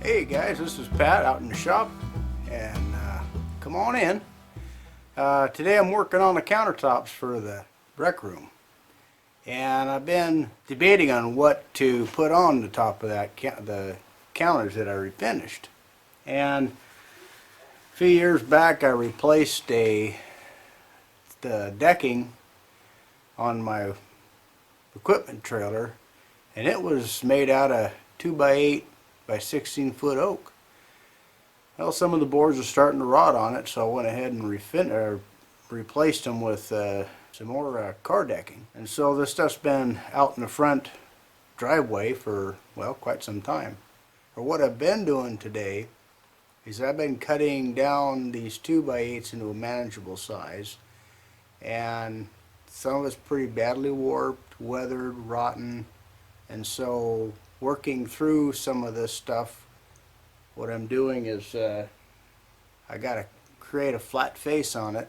Hey guys, this is Pat out in the shop, and come on in. Today I'm working on the countertops for the rec room, and I've been debating on what to put on the top of the counters that I refinished. And a few years back I replaced the decking on my equipment trailer, and it was made out of 2x8 by 16-foot oak. Well, some of the boards are starting to rot on it, so I went ahead and replaced them with some more car decking. And so this stuff's been out in the front driveway for, well, quite some time. Or what I've been doing today is I've been cutting down these 2x8s into a manageable size, and some of it's pretty badly warped, weathered, rotten, and so working through some of this stuff, what I'm doing is I got to create a flat face on it,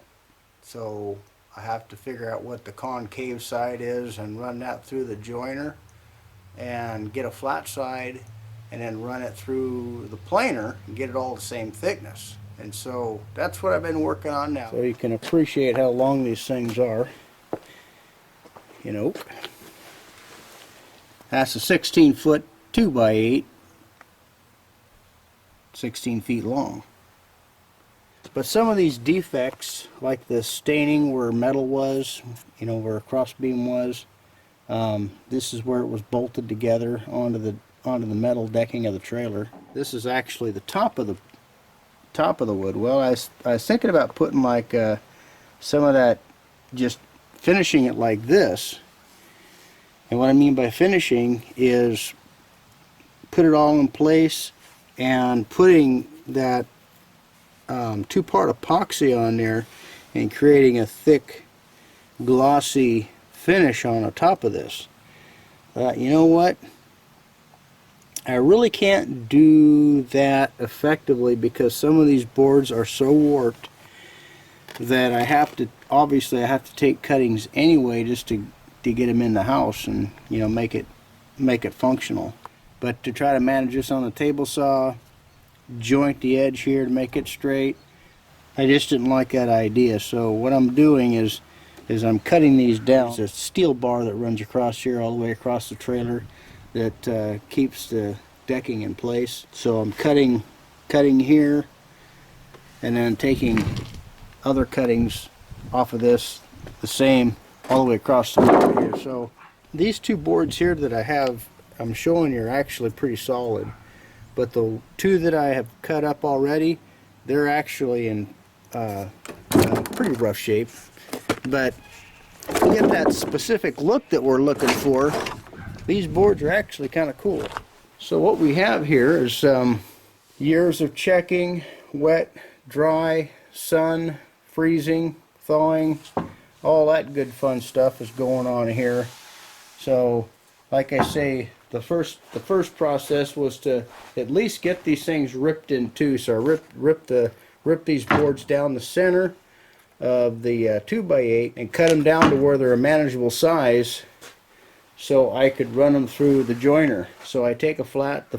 so I have to figure out what the concave side is and run that through the joiner and get a flat side, and then run it through the planer and get it all the same thickness. And so that's what I've been working on now. So you can appreciate how long these things are in oak. That's a 16-foot 2x8, 16 feet long. But some of these defects, like the staining where metal was, you know, where a crossbeam was, this is where it was bolted together onto the metal decking of the trailer. This is actually the top of the wood. Well, I was thinking about putting like some of that, just finishing it like this. And what I mean by finishing is put it all in place and putting that two-part epoxy on there and creating a thick, glossy finish on the top of this. You know what? I really can't do that effectively because some of these boards are so warped that I have to take cuttings anyway just to get them in the house and, you know, make it functional. But to try to manage this on the table saw, joint the edge here to make it straight, I just didn't like that idea. So what I'm doing is I'm cutting these down. There's a steel bar that runs across here all the way across the trailer that keeps the decking in place. So I'm cutting here and then taking other cuttings off of this the same all the way across the middle here. So these two boards here that I'm showing you are actually pretty solid, but the two that I have cut up already, they're actually in pretty rough shape. But to get that specific look that we're looking for, these boards are actually kind of cool. So what we have here is years of checking, wet, dry, sun, freezing, thawing, all that good fun stuff is going on here. So like I say, the first process was to at least get these things ripped in two. So I ripped these boards down the center of the 2x8 and cut them down to where they're a manageable size, so I could run them through the joiner. So I take a flat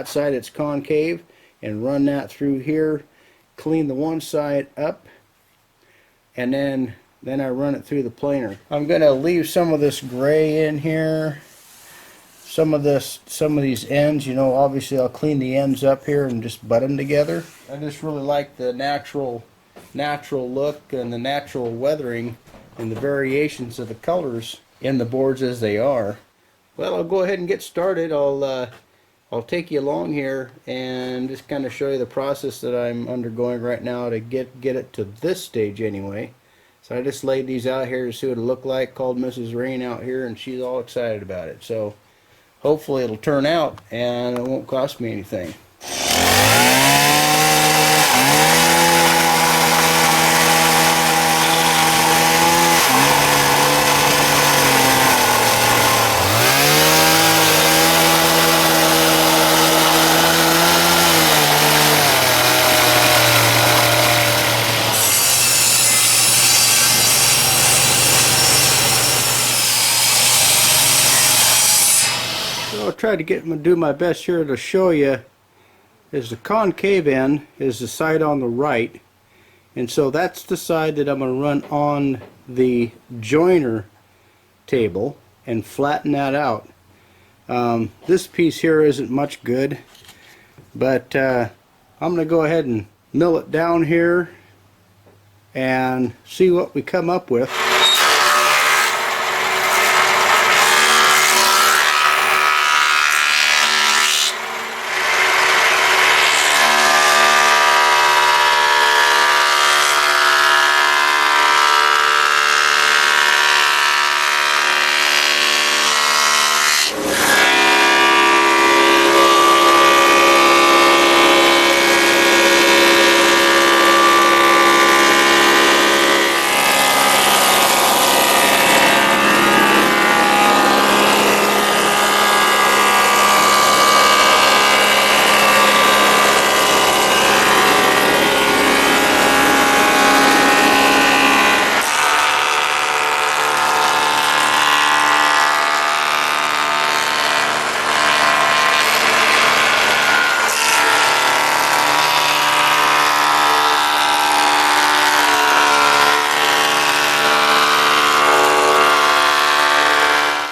side that's concave and run that through here, clean the one side up, and then I run it through the planer. I'm going to leave some of this gray in here. Some of these ends, you know, obviously I'll clean the ends up here and just butt them together. I just really like the natural look and the natural weathering and the variations of the colors in the boards as they are. Well, I'll go ahead and get started. I'll take you along here and just kind of show you the process that I'm undergoing right now to get it to this stage anyway. So I just laid these out here to see what it looked like, called Mrs. Rain out here, and she's all excited about it. So hopefully it'll turn out and it won't cost me anything. So I'll try to do my best here to show you is the concave end is the side on the right, and so that's the side that I'm going to run on the joiner table and flatten that out. This piece here isn't much good, but I'm going to go ahead and mill it down here and see what we come up with.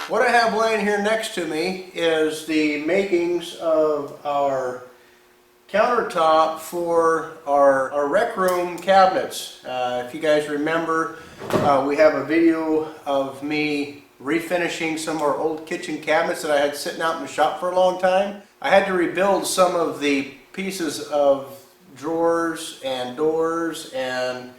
What I have laying here next to me is the makings of our countertop for our rec room cabinets. If you guys remember, we have a video of me refinishing some of our old kitchen cabinets that I had sitting out in the shop for a long time. I had to rebuild some of the pieces of drawers and doors and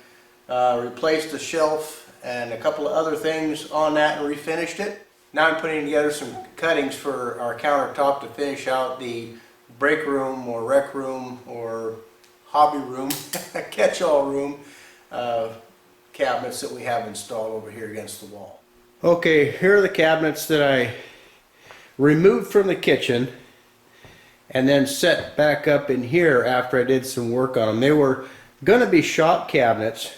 replaced the shelf and a couple of other things on that and refinished it. Now I'm putting together some cuttings for our countertop to finish out the break room or rec room or hobby room, catch-all room cabinets that we have installed over here against the wall. Okay, here are the cabinets that I removed from the kitchen and then set back up in here after I did some work on them. They were going to be shop cabinets,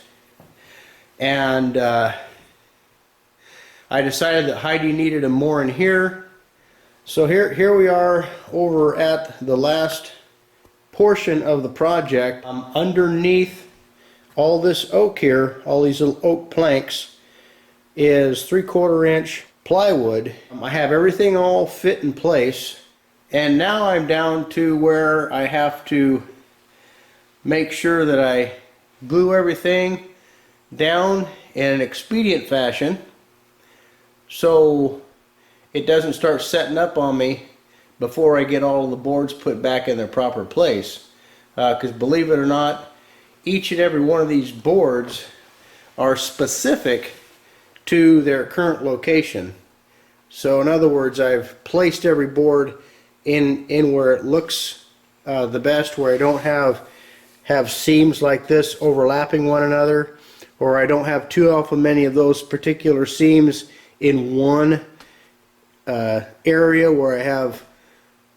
and I decided that Heidi needed them more in here. So here we are over at the last portion of the project. Underneath all this oak here, all these little oak planks, is 3/4 inch plywood. I have everything all fit in place, and now I'm down to where I have to make sure that I glue everything down in an expedient fashion so it doesn't start setting up on me before I get all of the boards put back in their proper place. Because believe it or not, each and every one of these boards are specific to their current location. So in other words, I've placed every board in where it looks the best, where I don't have seams like this overlapping one another, or I don't have too often many of those particular seams in one area where I have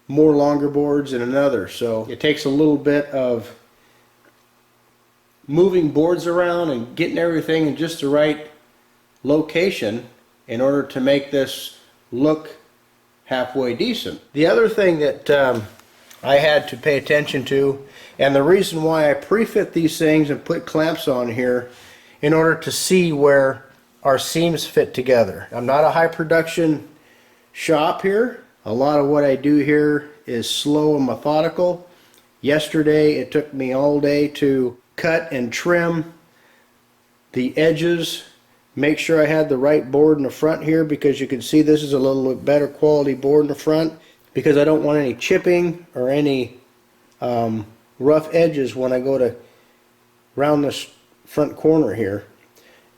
more longer boards in another. So it takes a little bit of moving boards around and getting everything in just the right location in order to make this look halfway decent. The other thing that I had to pay attention to, and the reason why I pre-fit these things and put clamps on here, in order to see where our seams fit together. I'm not a high production shop here. A lot of what I do here is slow and methodical. Yesterday it took me all day to cut and trim the edges, make sure I had the right board in the front here, because you can see this is a little bit better quality board in the front, because I don't want any chipping or any rough edges when I go to round this front corner here.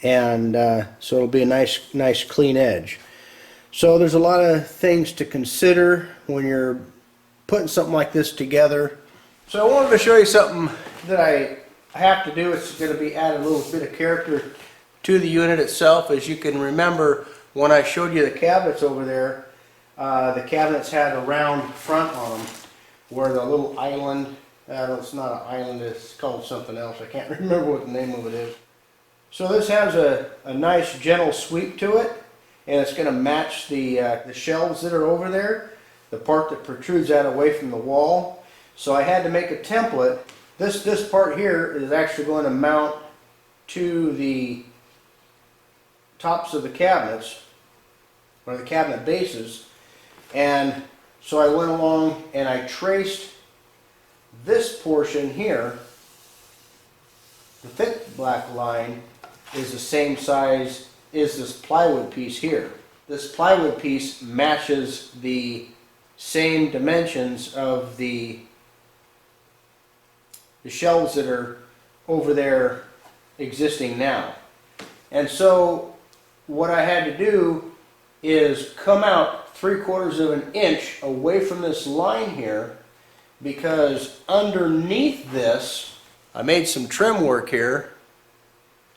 And so it'll be a nice clean edge. So there's a lot of things to consider when you're putting something like this together. So I wanted to show you something that I have to do. It's going to be add a little bit of character to the unit itself. As you can remember, when I showed you the cabinets over there, the cabinets had a round front on them, where the little island, it's not an island, it's called something else. I can't remember what the name of it is. So this has a nice gentle sweep to it, and it's going to match the shelves that are over there, the part that protrudes out away from the wall. So I had to make a template. This part here is actually going to mount to the tops of the cabinets, or the cabinet bases. And so I went along and I traced this portion here. The thick black line is the same size as this plywood piece here. This plywood piece matches the same dimensions of the shelves that are over there existing now. And so what I had to do is come out 3/4 of an inch away from this line here, because underneath this, I made some trim work here.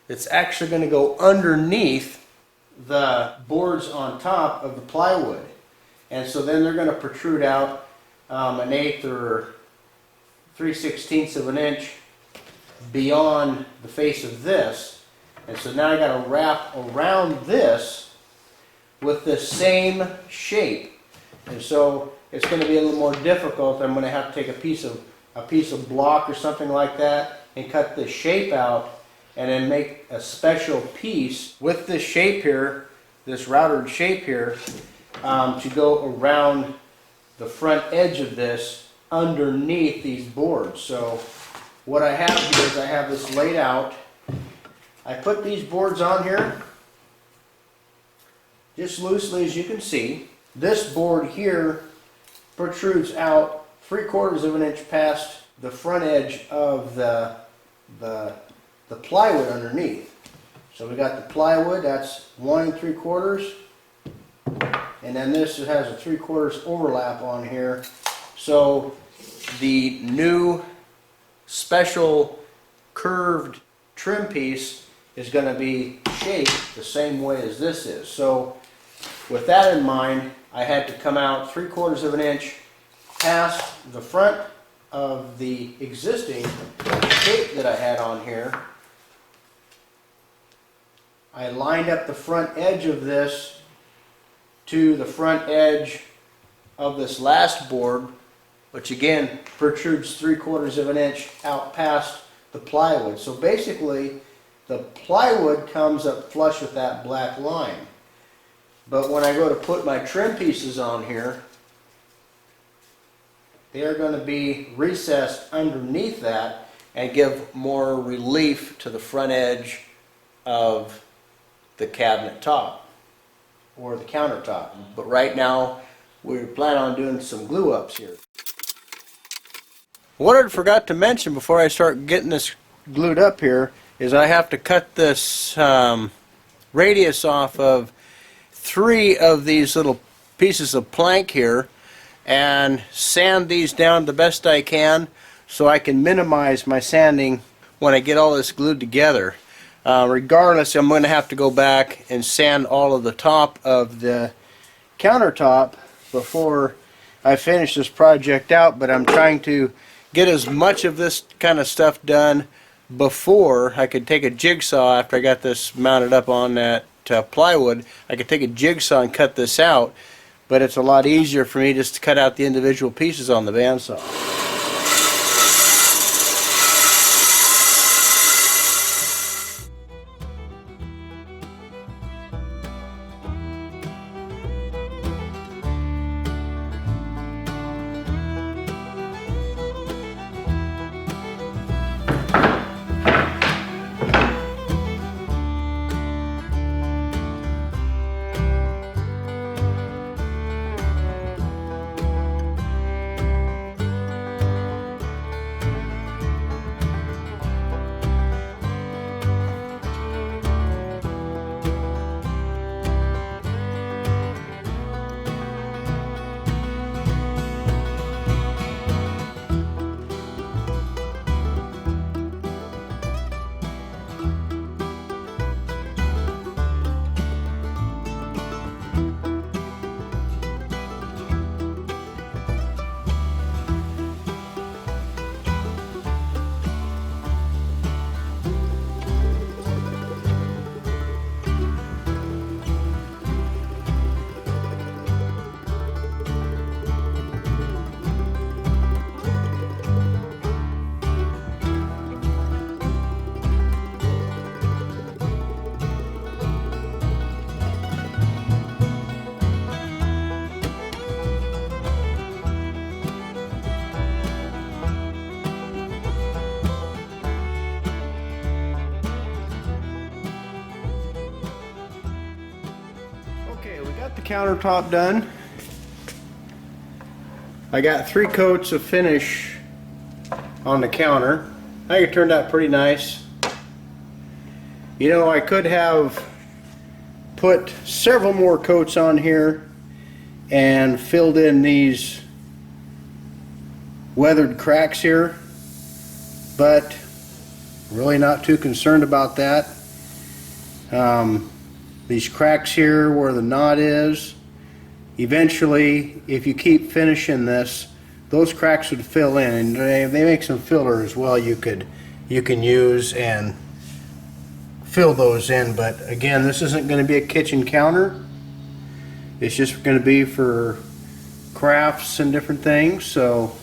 It's actually going to go underneath the boards on top of the plywood. And so then they're going to protrude out 1/8 or 3/16 of an inch beyond the face of this. And so now I got to wrap around this with the same shape. And so it's going to be a little more difficult. I'm going to have to take a piece of block or something like that and cut the shape out, and then make a special piece with this shape here, this routed shape here, to go around the front edge of this underneath these boards. So what I have here is I have this laid out. I put these boards on here just loosely, as you can see. This board here protrudes out 3/4 of an inch past the front edge of the plywood underneath. So we got the plywood, that's 1 3/4, and then this has a 3/4 overlap on here. So the new special curved trim piece is going to be shaped the same way as this is. So with that in mind, I had to come out 3/4 of an inch past the front of the existing shape that I had on here. I lined up the front edge of this to the front edge of this last board, which again protrudes 3/4 of an inch out past the plywood. So basically the plywood comes up flush with that black line. But when I go to put my trim pieces on here, they are going to be recessed underneath that and give more relief to the front edge of the cabinet top or the countertop. But right now we plan on doing some glue ups here. What I forgot to mention before I start getting this glued up here is I have to cut this radius off of 3 of these little pieces of plank here and sand these down the best I can so I can minimize my sanding when I get all this glued together. Regardless, I'm going to have to go back and sand all of the top of the countertop before I finish this project out, but I'm trying to get as much of this kind of stuff done before I could take a jigsaw. After I got this mounted up on that plywood, I could take a jigsaw and cut this out, but it's a lot easier for me just to cut out the individual pieces on the bandsaw. Countertop done. I got 3 coats of finish on the counter. I think it turned out pretty nice. You know, I could have put several more coats on here and filled in these weathered cracks here, but really not too concerned about that. These cracks here where the knot is, eventually if you keep finishing this, those cracks would fill in, and they make some filler as well you can use and fill those in. But again, this isn't going to be a kitchen counter. It's just going to be for crafts and different things. So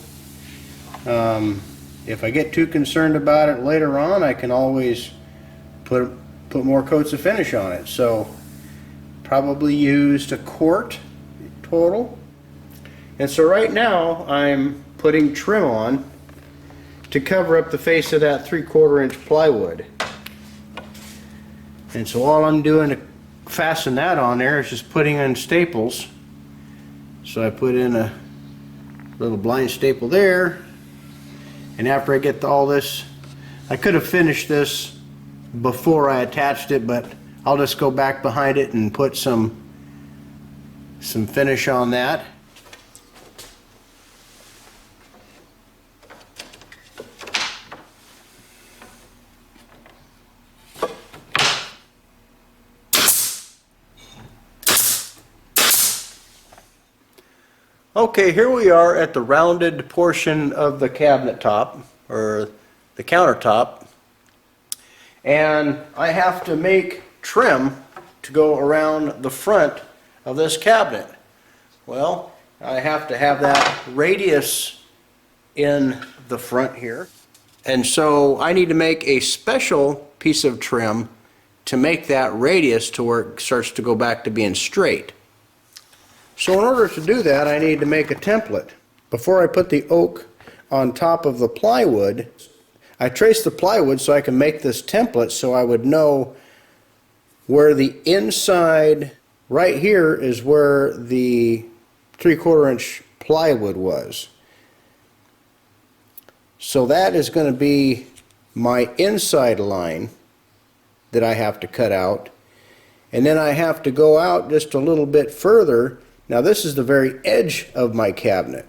if I get too concerned about it later on, I can always put more coats of finish on it. So probably used a quart total. And so right now I'm putting trim on to cover up the face of that 3/4 inch plywood. And so all I'm doing to fasten that on there is just putting in staples. So I put in a little blind staple there, and after I get all this, I could have finished this before I attached it, but I'll just go back behind it and put some finish on that. Okay, here we are at the rounded portion of the cabinet top, or the countertop, and I have to make trim to go around the front of this cabinet. Well, I have to have that radius in the front here, and so I need to make a special piece of trim to make that radius to where it starts to go back to being straight. So in order to do that, I need to make a template. Before I put the oak on top of the plywood, I traced the plywood so I can make this template, so I would know where the inside, right here is where the 3/4 inch plywood was. So that is going to be my inside line that I have to cut out. And then I have to go out just a little bit further. Now this is the very edge of my cabinet.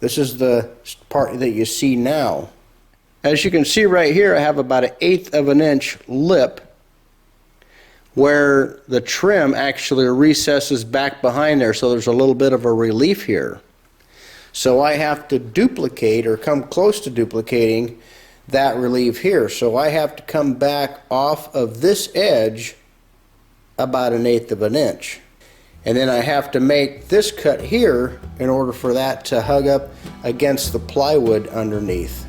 This is the part that you see now. As you can see right here, I have about 1/8 of an inch lip where the trim actually recesses back behind there, so there's a little bit of a relief here. So I have to duplicate, or come close to duplicating, that relief here. So I have to come back off of this edge about 1/8 of an inch. And then I have to make this cut here in order for that to hug up against the plywood underneath.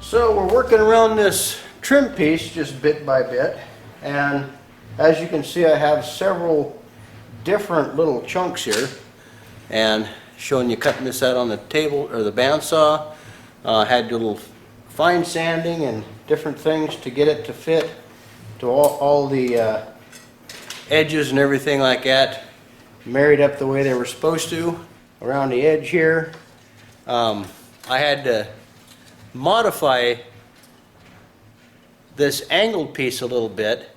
So we're working around this trim piece just bit by bit, and as you can see, I have several different little chunks here, and showing you cutting this out on the table or the bandsaw. Had a little fine sanding and different things to get it to fit to all the edges and everything like that, married up the way they were supposed to around the edge here. I had to modify this angled piece a little bit,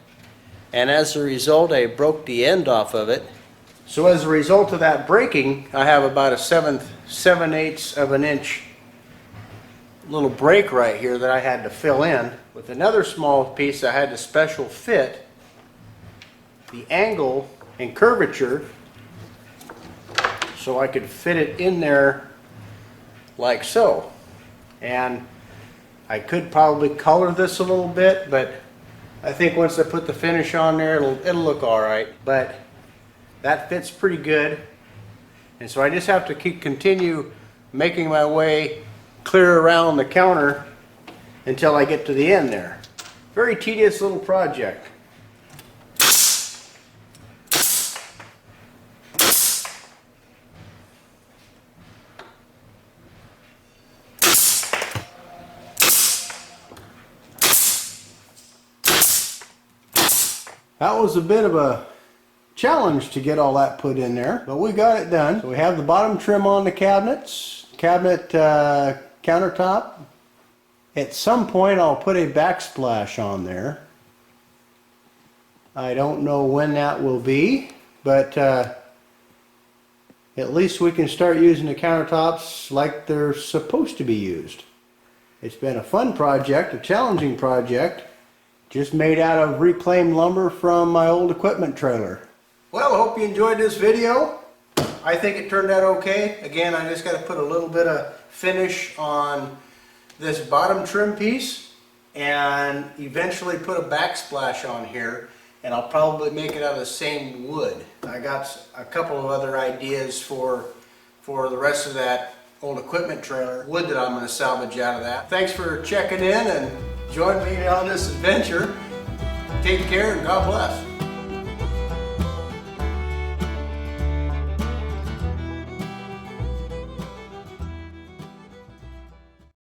and as a result I broke the end off of it, So as a result of that breaking, I have about a 7/8 of an inch little break right here that I had to fill in. With another small piece I had to special fit the angle and curvature so I could fit it in there like so. And I could probably color this a little bit, but I think once I put the finish on there, it'll look all right. But that fits pretty good, and so I just have to continue making my way clear around the counter until I get to the end there. Very tedious little project. That was a bit of a challenge to get all that put in there, but we got it done. So we have the bottom trim on the cabinets, countertop. At some point I'll put a backsplash on there. I don't know when that will be, but at least we can start using the countertops like they're supposed to be used. It's been a fun project, a challenging project, just made out of reclaimed lumber from my old equipment trailer. Well, I hope you enjoyed this video. I think it turned out okay. Again, I just got to put a little bit of finish on this bottom trim piece and eventually put a backsplash on here, and I'll probably make it out of the same wood. I got a couple of other ideas for the rest of that old equipment trailer wood that I'm going to salvage out of that. Thanks for checking in and join me on this adventure. Take care and God bless.